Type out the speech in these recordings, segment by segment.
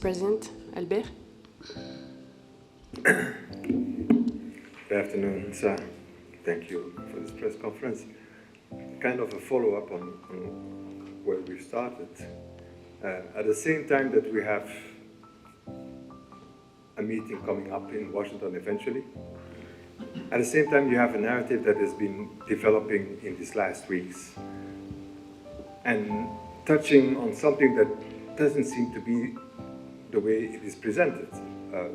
President Albert. Good afternoon, sir. Thank you for this press conference. Kind of a follow-up on where we started. At the same time that we have a meeting coming up in Washington eventually, at the same time you have a narrative that has been developing in these last weeks and touching on something that doesn't seem to be the way it is presented,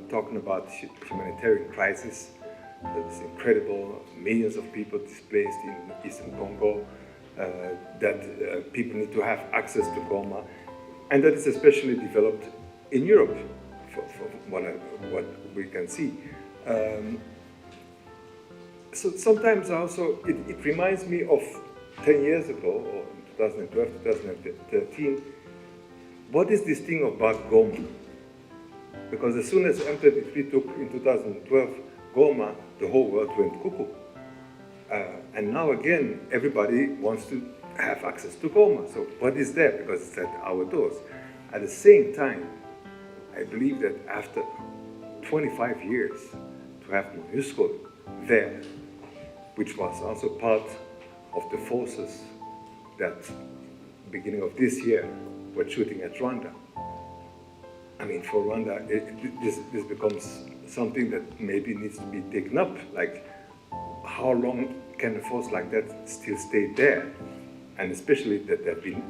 talking about humanitarian crisis that is incredible, millions of people displaced in Eastern Congo, that people need to have access to Goma, and that is especially developed in Europe, for what we can see. So sometimes also it reminds me of 10 years ago, or 2012, 2013, what is this thing about Goma? Because as soon as M23 took in 2012 Goma, the whole world went cuckoo. And now again, everybody wants to have access to Goma. So what is there? Because it's at our doors. At the same time, I believe that after 25 years, to have MONUSCO there, which was also part of the forces that, beginning of this year, were shooting at Rwanda. I mean, for Rwanda, this becomes something that maybe needs to be taken up. Like, how long can a force like that still stay there? And especially that they've been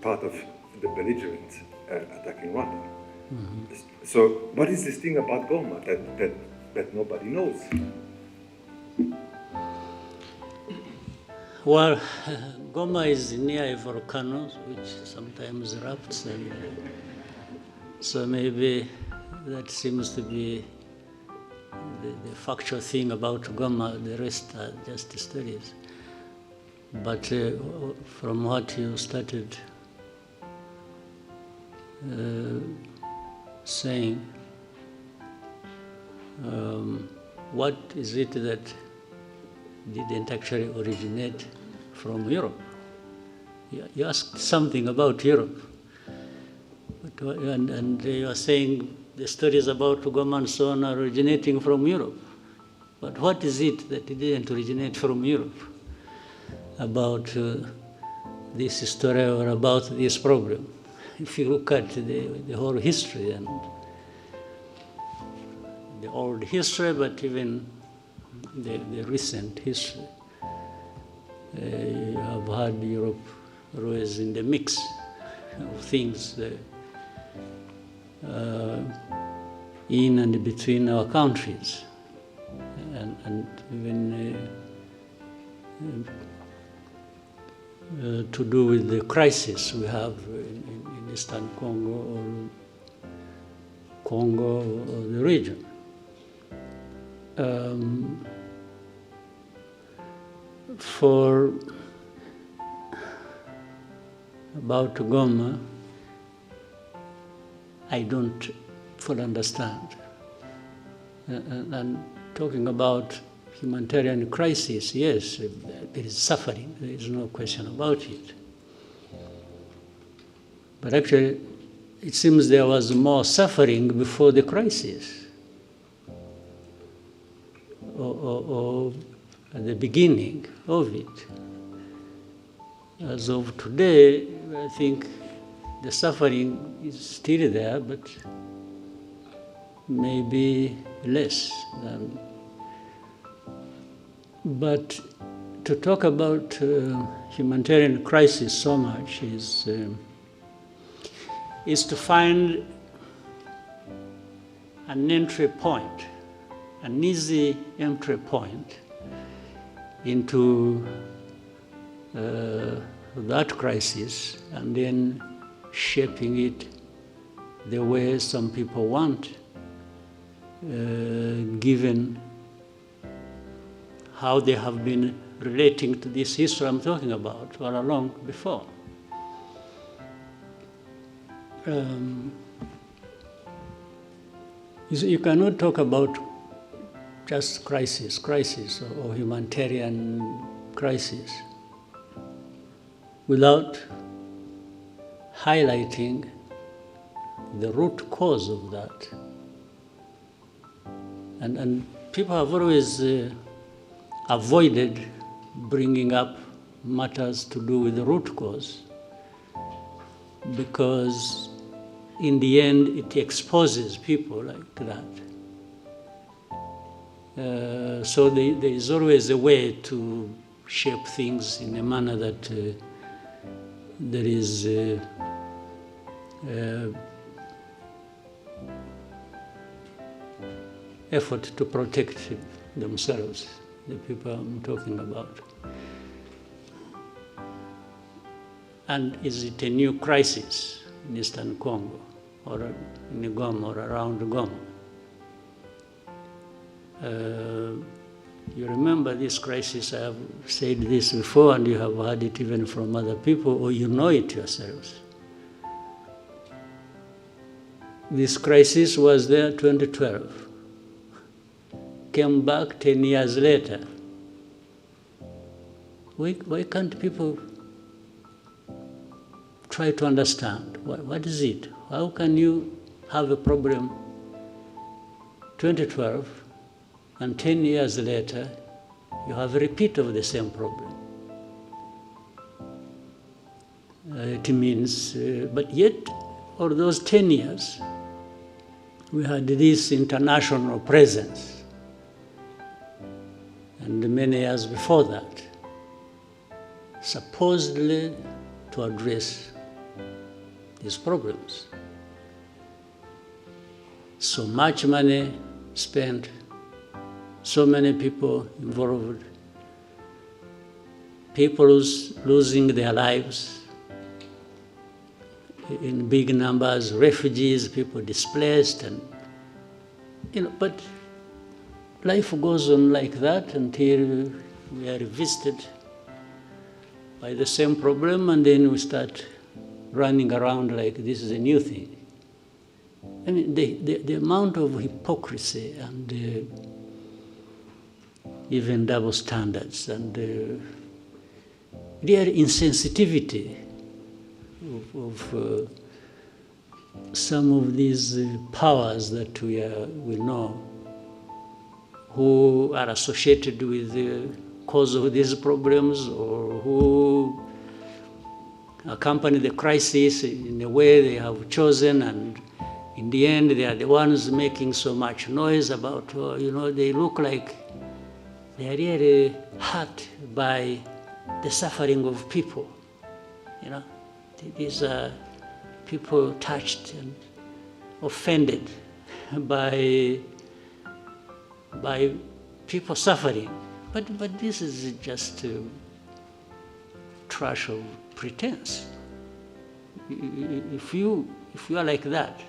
part of the belligerent attacking Rwanda. Mm-hmm. So, what is this thing about Goma that nobody knows? Well, Goma is near a volcano which sometimes erupts, and so maybe that seems to be the factual thing about Goma. The rest are just studies. But from what you started saying, what is it that didn't actually originate from Europe? You asked something about Europe, and you are saying the stories about Goma and so on are originating from Europe. But what is it that didn't originate from Europe about this story or about this problem? If you look at the whole history and the old history, but even the recent history, you have had Europe always in the mix of things in and between our countries, and even to do with the crisis we have in Eastern Congo or the region. For about Goma, I don't fully understand. And talking about humanitarian crisis, yes, there is suffering, there is no question about it. But actually, it seems there was more suffering before the crisis, or at the beginning of it. As of today, I think the suffering is still there, but maybe less than. But to talk about humanitarian crisis so much is to find an entry point, an easy entry point into that crisis, and then shaping it the way some people want, given how they have been relating to this history I'm talking about all along before. You cannot talk about just crisis or humanitarian crisis without highlighting the root cause of that. And people have always avoided bringing up matters to do with the root cause, because in the end it exposes people like that. So there is always a way to shape things in a manner that there is effort to protect themselves, the people I'm talking about. And is it a new crisis in Eastern Congo, or in Goma, or around Goma? You remember this crisis, I have said this before, and you have heard it even from other people, or you know it yourselves. This crisis was there 2012. Came back 10 years later. Why can't people try to understand? What is it? How can you have a problem 2012 and 10 years later you have a repeat of the same problem? It means, but yet all those 10 years we had this international presence. And many years before that, supposedly to address these problems. So much money spent, so many people involved, people losing their lives in big numbers, refugees, people displaced, and but life goes on like that until we are visited by the same problem, and then we start running around like this is a new thing. I mean, the amount of hypocrisy and even double standards and real insensitivity of some of these powers that we know, who are associated with the cause of these problems, or who accompany the crisis in a way they have chosen, and in the end they are the ones making so much noise about, they look like they are really hurt by the suffering of people. These are people touched and offended by people suffering. But this is just trash of pretense. If you are like that,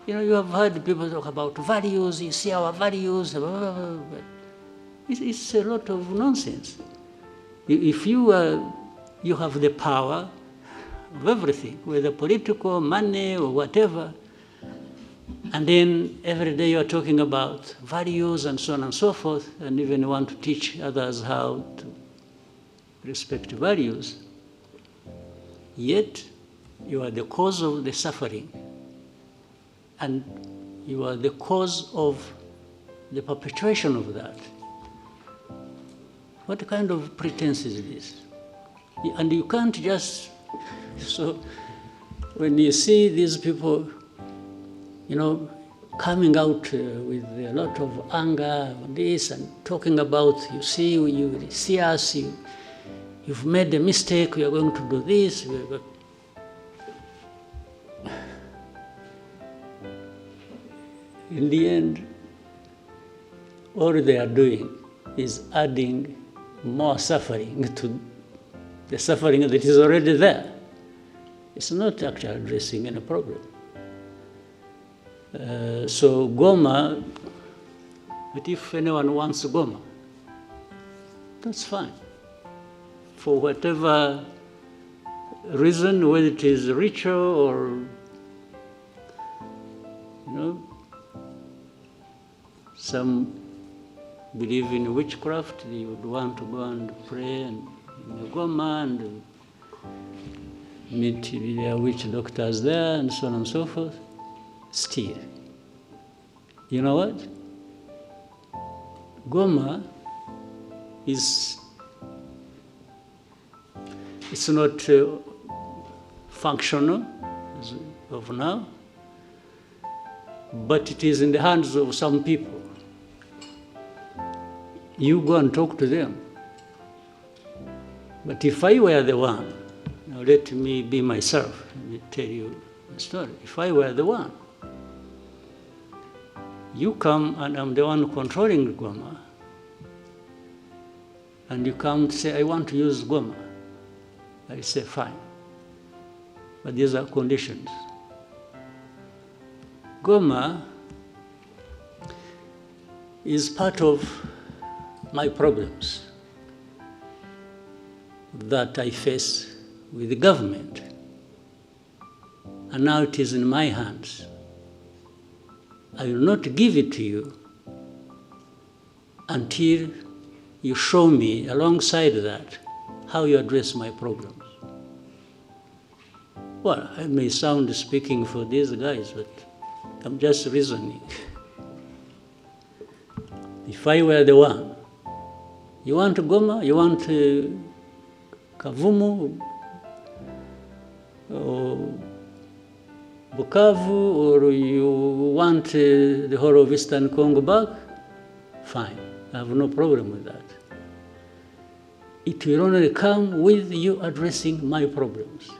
you have heard people talk about values, you see our values, blah, blah, blah, but it's a lot of nonsense. If you have the power of everything, whether political, money, or whatever, and then every day you're talking about values and so on and so forth, and even want to teach others how to respect values, yet you are the cause of the suffering, and you are the cause of the perpetuation of that. What kind of pretense is this? And you can't just, so when you see these people, coming out with a lot of anger on this and talking about, you see us, you've made a mistake, we are going to do this. In the end, all they are doing is adding more suffering to the suffering that is already there. It's not actually addressing any problem. So Goma, but if anyone wants Goma, that's fine. For whatever reason, whether it is ritual or, some believe in witchcraft, they would want to go and pray in Goma and meet their witch doctors there and so on and so forth. still. You know what? Goma is, it's not functional as of now, but it is in the hands of some people. You go and talk to them. But if I were the one, now let me be myself, let me tell you the story. If I were the one, you come and I'm the one controlling Goma, and you come to say, I want to use Goma. I say, fine. But these are conditions. Goma is part of my problems that I face with the government. And now it is in my hands. I will not give it to you until you show me, alongside that, how you address my problems. Well, I may sound speaking for these guys, but I'm just reasoning. If I were the one, you want Goma, you want Kavumu, or Bukavu, or you want the whole of Eastern Congo back, fine, I have no problem with that. It will only come with you addressing my problems.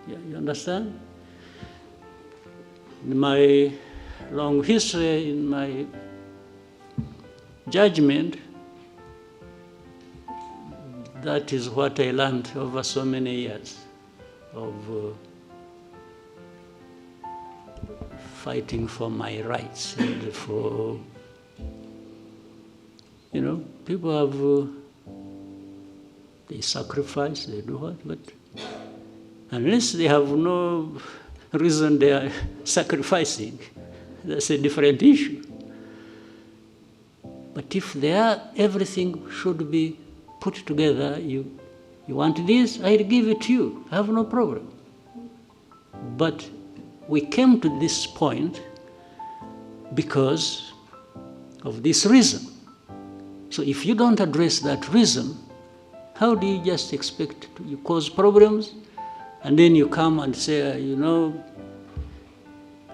Yeah, you understand? In my long history, in my judgment, that is what I learned over so many years of fighting for my rights and for, you know, people have, they sacrifice, they do what, but unless they have no reason they are sacrificing, that's a different issue. But if they are, everything should be put together. You want this, I'll give it to you. I have no problem. But we came to this point because of this reason. So if you don't address that reason, how do you just expect you cause problems? And then you come and say, you know,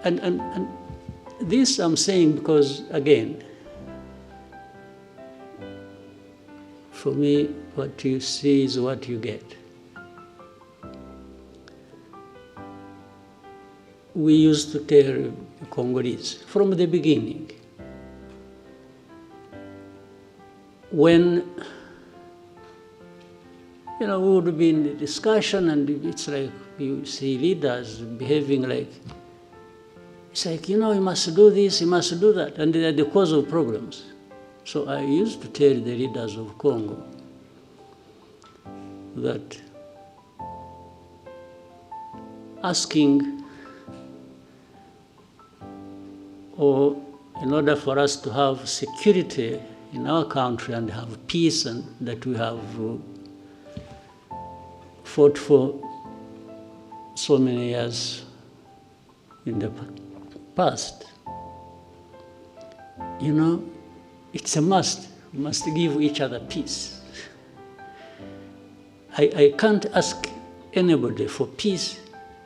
and this I'm saying because, again, for me, what you see is what you get. We used to tell the Congolese from the beginning, when, you know, we would be in discussion and it's like you see leaders behaving like, it's like, you know, you must do this, you must do that, and they are the cause of problems. So I used to tell the leaders of Congo that asking, or in order for us to have security in our country and have peace, and that we have fought for so many years in the past, you know, it's a must. We must give each other peace. I can't ask anybody for peace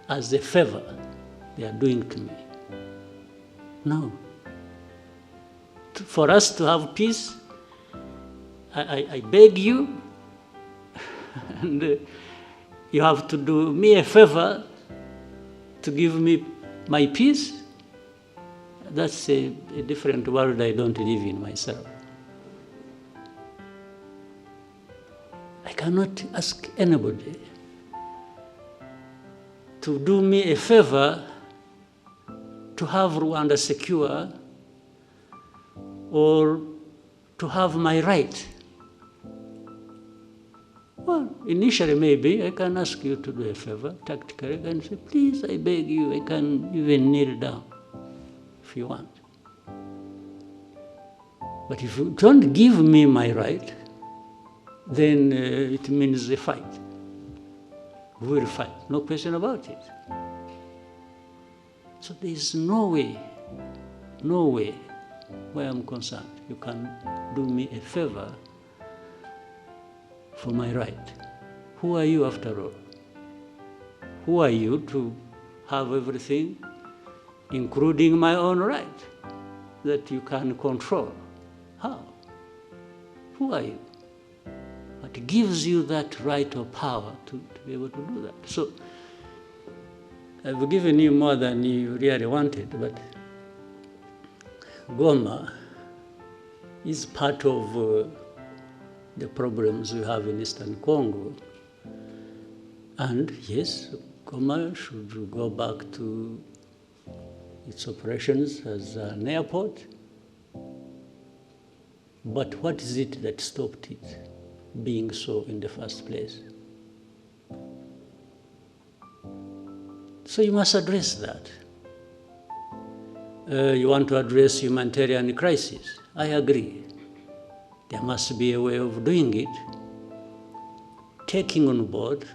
as a favor they are doing to me. No. For us to have peace, I beg you, and you have to do me a favor to give me my peace. That's a different world I don't live in myself. I cannot ask anybody to do me a favor to have Rwanda secure or to have my right. Well, initially maybe I can ask you to do a favor, tactically, I can say, please, I beg you, I can even kneel down if you want. But if you don't give me my right, then it means a fight. We will fight, no question about it. So there is no way, where I'm concerned, you can do me a favor for my right. Who are you after all? Who are you to have everything, including my own right, that you can control? How? Who are you? What gives you that right or power to be able to do that? So I've given you more than you really wanted, but Goma is part of the problems we have in Eastern Congo. And yes, Goma should go back to its operations as an airport. But what is it that stopped it being so in the first place? So you must address that. You want to address humanitarian crisis. I agree. There must be a way of doing it, taking on board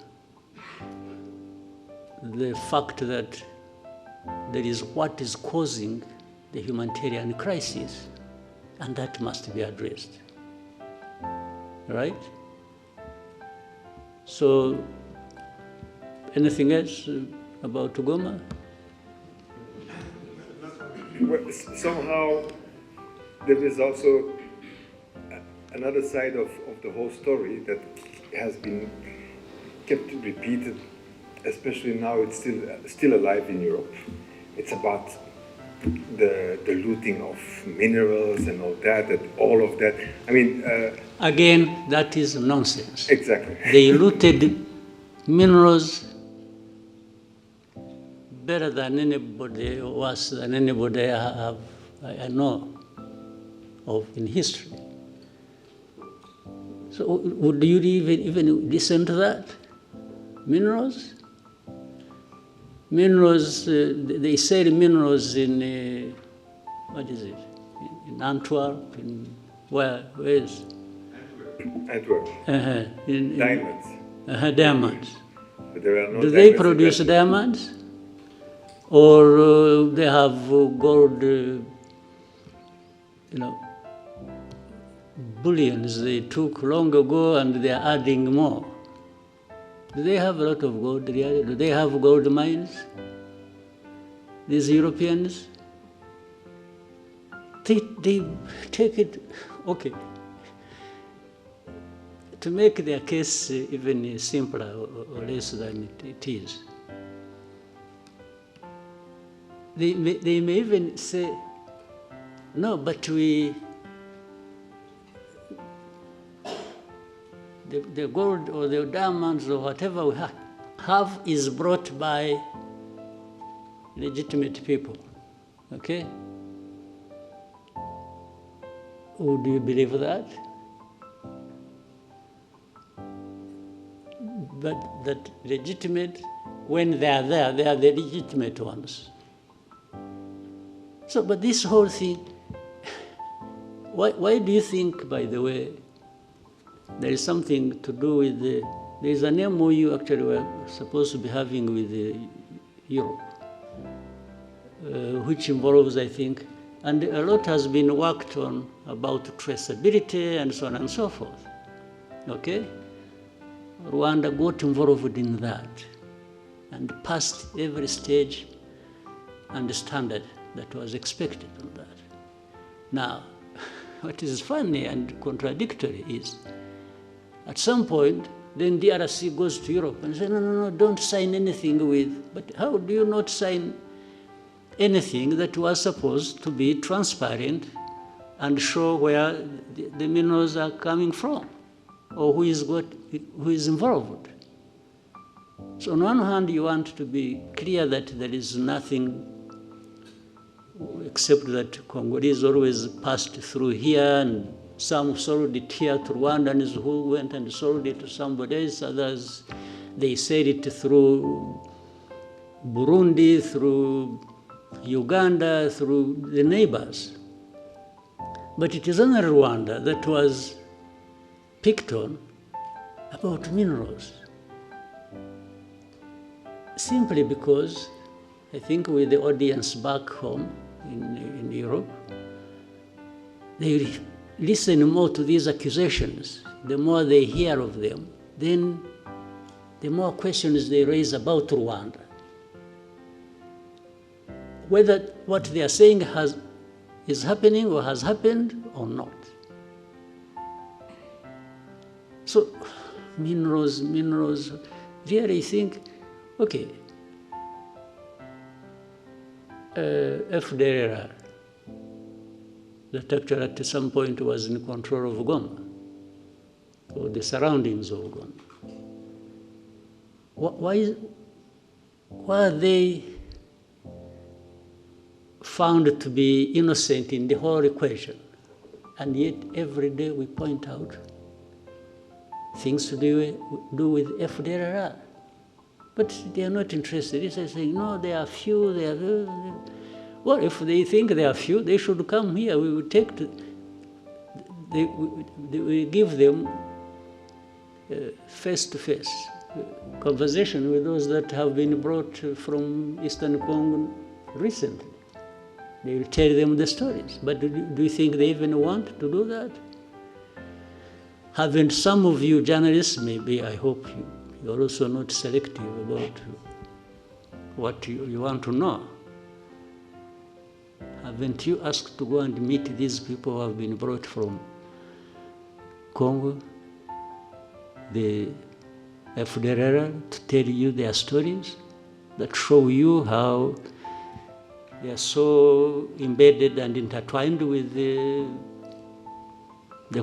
the fact that there is what is causing the humanitarian crisis, and that must be addressed. Right? So, anything else about Goma? Well, somehow there is also another side of the whole story that has been kept repeated, especially now it's still alive in Europe. It's about the looting of minerals and all of that. I mean... Again, that is nonsense. Exactly. They looted minerals better than anybody, worse than anybody I know of in history. So would you even listen to that? Minerals? Minerals, they sell minerals in, what is it? In Antwerp, where is? Antwerp. Diamonds. Diamonds. But there are no Do they diamonds produce diamonds? Or they have gold, bullions they took long ago and they are adding more. Do they have a lot of gold really? Do they have gold mines? These Europeans? They take it, okay. To make their case even simpler or less than it is, they may even say, no, but the gold or the diamonds or whatever we have is brought by legitimate people, okay? Would you believe that? But that legitimate, when they are there, they are the legitimate ones. So, but this whole thing, why do you think, by the way, there is something to do with there is an MOU actually we're supposed to be having with Europe, which involves, I think, and a lot has been worked on about traceability and so on and so forth, okay? Rwanda got involved in that and passed every stage and standard that was expected on that. Now, what is funny and contradictory is, at some point, then DRC goes to Europe and says, no, don't sign anything with, but how do you not sign anything that was supposed to be transparent and show where the minerals are coming from, or who is involved? So on one hand, you want to be clear that there is nothing except that Congolese always passed through here, and some sold it here to Rwandans who went and sold it to somebody else. Others, they said it through Burundi, through Uganda, through the neighbors. But it is only Rwanda that was picked on about minerals, simply because I think with the audience back home in Europe, they listen more to these accusations. The more they hear of them, then the more questions they raise about Rwanda. Whether what they are saying is happening or has happened or not. So minerals, really think, okay, FDLR, that actually at some point was in control of Goma, or the surroundings of Goma. Why are they found to be innocent in the whole equation? And yet every day we point out things to do with FDLR. But they are not interested. They say, saying, no, they are few, they are... Well, if they think they are few, they should come here. We will take we give them face-to-face conversation with those that have been brought from Eastern Congo recently. They will tell them the stories. But do you think they even want to do that? Haven't some of you journalists, maybe, I hope you're also not selective about what you want to know. Haven't you asked to go and meet these people who have been brought from Congo, the FDLR, to tell you their stories that show you how they are so embedded and intertwined with the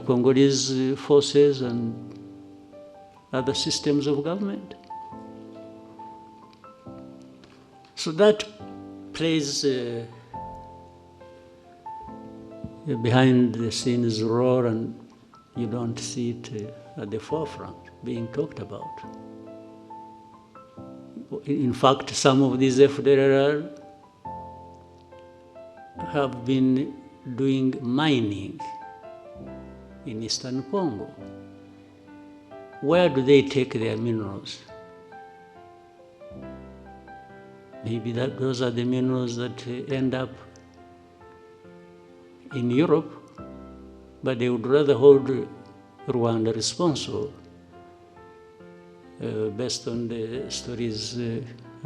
Congolese forces and other systems of government? So that plays behind the scenes role, and you don't see it at the forefront being talked about. In fact, some of these FDLR have been doing mining in Eastern Congo. Where do they take their minerals? Maybe those are the minerals that end up in Europe, but they would rather hold Rwanda responsible based on the stories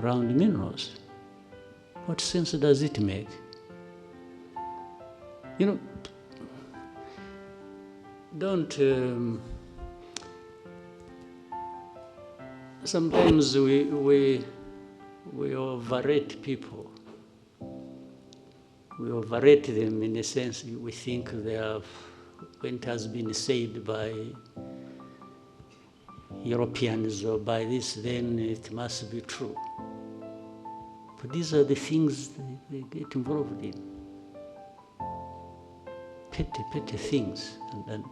around minerals. What sense does it make? You know, don't... sometimes we overrate people. We overrate them in a sense. We think when it has been said by Europeans or by this, then it must be true. But these are the things they get involved in. Petty things. And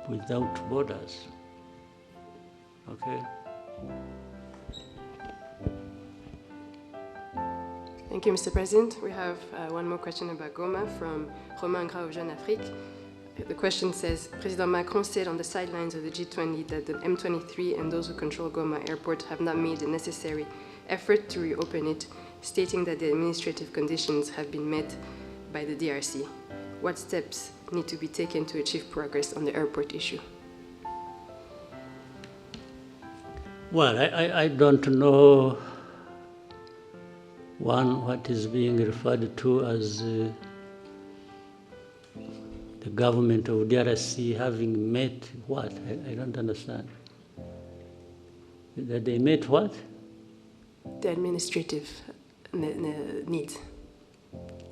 without borders. Okay? Thank you, Mr. President. We have one more question about Goma from Romain Gras of Jeune Afrique. The question says, President Macron said on the sidelines of the G20 that the M23 and those who control Goma Airport have not made the necessary effort to reopen it, stating that the administrative conditions have been met by the DRC. What steps need to be taken to achieve progress on the airport issue? Well, I don't know, what is being referred to as the government of DRC having met what? I don't understand. That they met what? The administrative needs.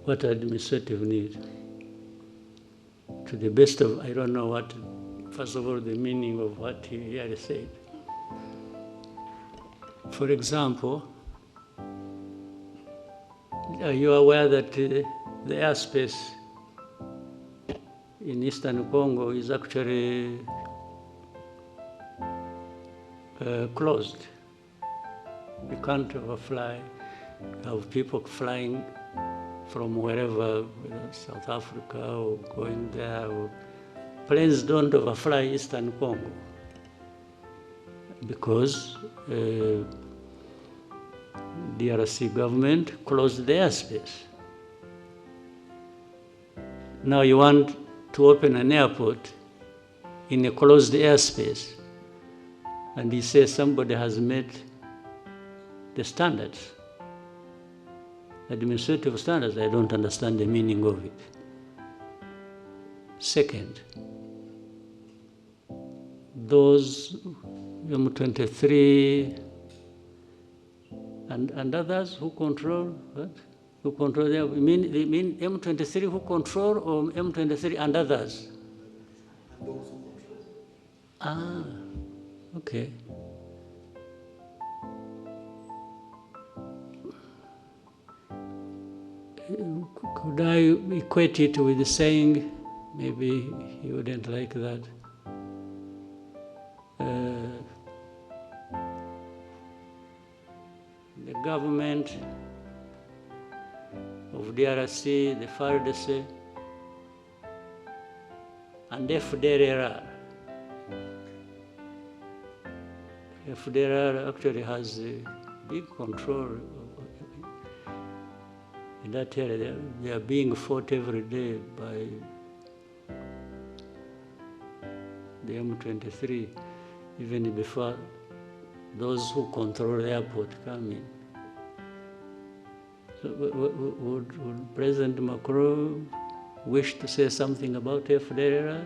What administrative need? To the best of, I don't know what, first of all, the meaning of what he had said. For example, are you aware that the airspace in Eastern Congo is actually closed? You can't overfly, have people flying from wherever, South Africa or going there. Planes don't overfly Eastern Congo. because DRC government closed the airspace. Now you want to open an airport in a closed airspace, and you say somebody has met the standards, administrative standards. I don't understand the meaning of it. Second, those M23 and others who control what? Who control them? You mean M23 who control, or M23 and others? Those who control. Ah, okay. Could I equate it with the saying, maybe you wouldn't like that, the government of DRC, the FARDC, and FDLR. FDLR actually has a big control in that area. They are being fought every day by the M23, even before those who control the airport come in. So would President Macron wish to say something about FDLR?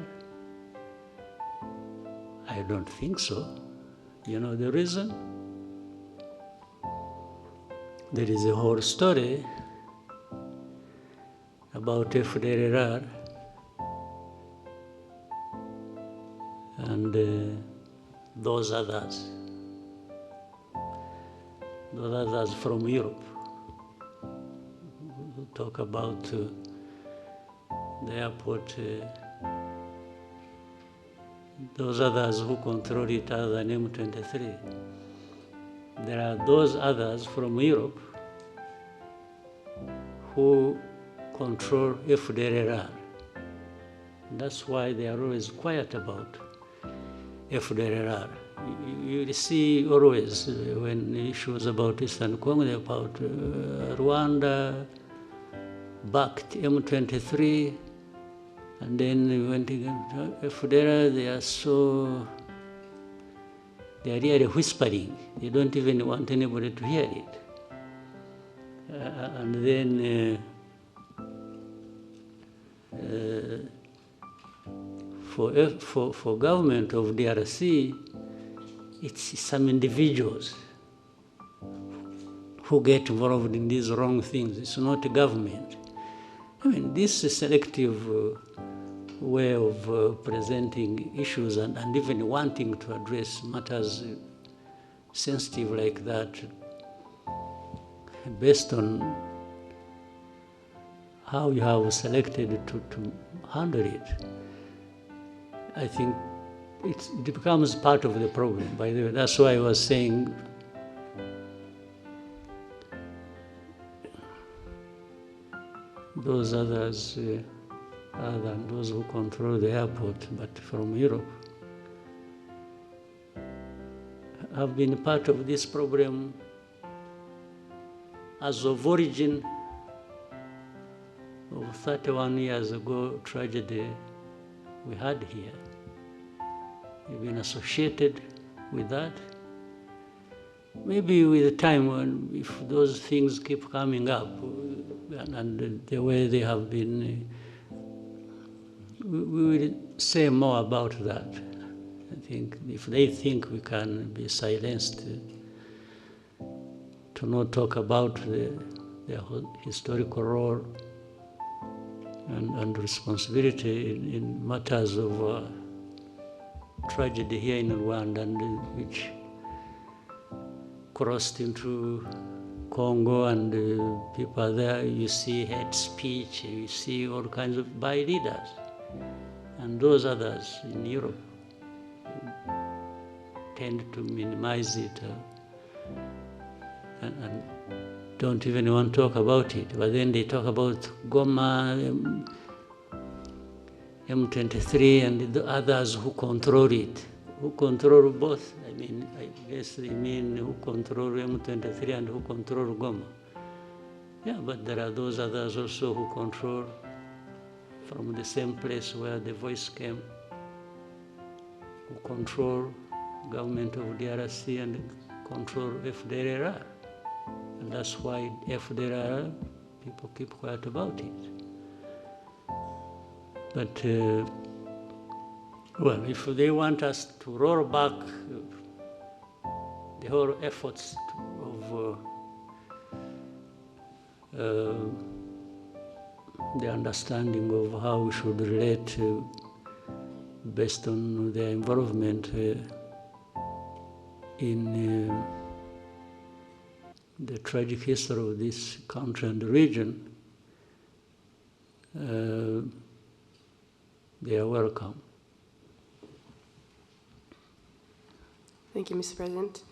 I don't think so. You know the reason? There is a whole story about FDLR and those others from Europe who talk about the airport, those others who control it other than M23. There are those others from Europe who control FDLR. That's why they are always quiet about FDLR. You see always when issues about Eastern Congo, about Rwanda, backed M23, and then when FDLR, they are really whispering. They don't even want anybody to hear it. And then for government of DRC, it's some individuals who get involved in these wrong things. It's not the government. I mean, this is selective way of presenting issues and even wanting to address matters sensitive like that based on how you have selected to handle it. I think it becomes part of the problem, by the way. That's why I was saying those others, other than those who control the airport, but from Europe, have been part of this problem as of origin of 31 years ago tragedy we had here. We've been associated with that. Maybe with time, if those things keep coming up, and the way they have been, we will say more about that. I think if they think we can be silenced to not talk about their historical role and responsibility in matters of tragedy here in Rwanda, and which crossed into Congo, and people are there. You see hate speech, you see all kinds of by leaders, and those others in Europe tend to minimize it and don't even want to talk about it. But then they talk about Goma, M23, and the others who control it, who control both. I I guess they mean who control M23 and who control Goma. Yeah, but there are those others also who control from the same place where the voice came, who control government of DRC and control FDLR. And that's why FDLR, people keep quiet about it. But, well, if they want us to roll back the whole efforts of the understanding of how we should relate based on their involvement in the tragic history of this country and the region, they are welcome. Thank you, Mr. President.